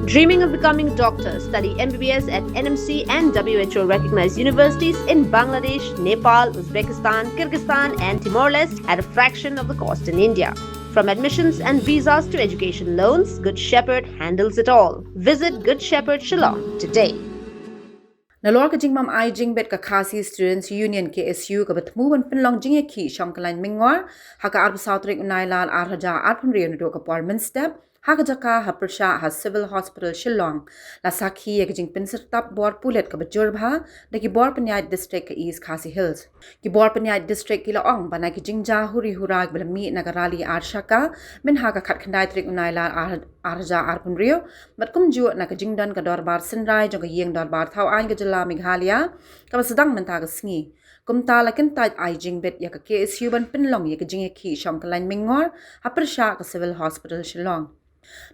Dreaming of becoming doctors, study MBBS at NMC and WHO recognized universities in Bangladesh, Nepal, Uzbekistan, Kyrgyzstan and Timor-Leste at a fraction of the cost in India. From admissions and visas to education loans, Good Shepherd handles it all. Visit Good Shepherd Shillong today. Nalor ka jingmam ai jingbet ka Khasi Students Union KSU ka batmu ban pinlong jingye ki shongkalain mingwar haka arb sautrik unailal arhaja arpunriyo nado ka apartment step haka jaka ha Pyrshah ha Civil Hospital Shillong la sakhi ye ka jing pinsirtap bor Pulit ka bajurba da ki bor Panyayat District ka East Khasi Hills ki bor Panyayat District ki laong bana ki jingja huri hurag balami nagarali arshaka min haka khatkhandai trik unailal arhaja arpunriyo batkum ju na ka jingdan ka dorbar sinrai jong ka yeng dorbar thau ain ka Meghalaya, kapa sedang mentah kesengi. Kumta lakin taj ai jingbet ya ke KSU ban pinlong ya ke jingye ki shongkalain mingor ha Pyrshah ke Civil Hospital Shillong.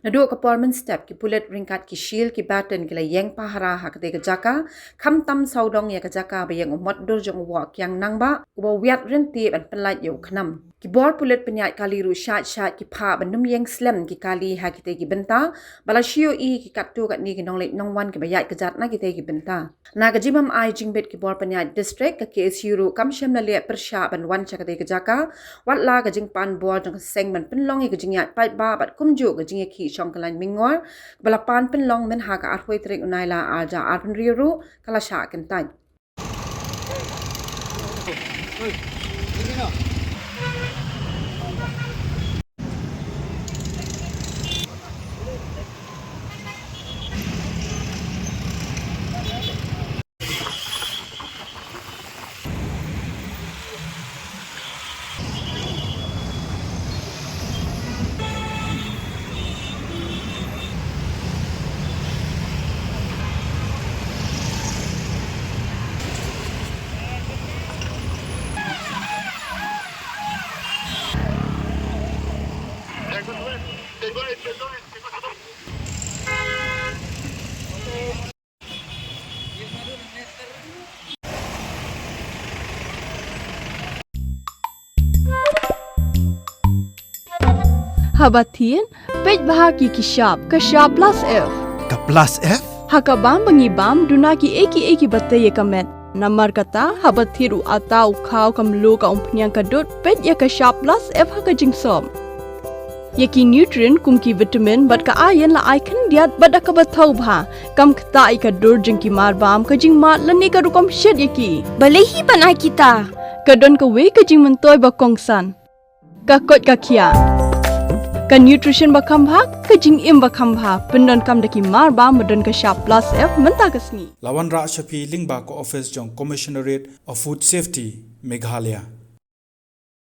Nado ke apartment step ki Pulit ringkat ki shil ki batten ki la yeng Pahara ha ke te ke jaka kam tam saudong ya ke jaka ba yeng Motdur Jong wa Kiang Nangbah uba wiat renti ban penlait yo khnam. Ki bor Pulit penyat kali ru shat ki pha ban num yeng slem ki kali ha ki te ki benta bala shio I ki katu kat ni ki nong lek nong wan ki bayat ke jat na ki te ki benta. Na ka jimam ai jingbet ki bor Panyayat District ka KSU ru kam shem la le Pyrshah ban wan cha ka te ke jaka wat la ka jing pan bor jong seng ban pinlong ki jingyat pai ba bat kumju ka jing ki shongkalain mingor bala pan pinlong men ha ka arhoi trik unaila arja arpun riru kala sha ken tai. Habatin, pej bahaki ki shop plus F. Ka plus F? Hakabam bangibam dunaki eki bataye kamet. Namar kata habathiru atau khau kamlu ka umpnyang kadut pej ya ka shop plus F haka jingsom. Yaki nutrient kumki vitamin bat ka iron la icon diat bada ka bathau bha kam kta I ka dur jingki marbam ka jingma lani ka rukom shed yaki. Balehi panai kita. Kadon ka we ka jing mentoy ba kongsan. Ka kot ka kia. Ka nutrition bakam bha ka jing im bakam bha pendon kam daki mar ba modon ka shop plus F menta kasni Lawan Ra Shafi Lingba ko office jong Commissionerate of Food Safety Meghalaya.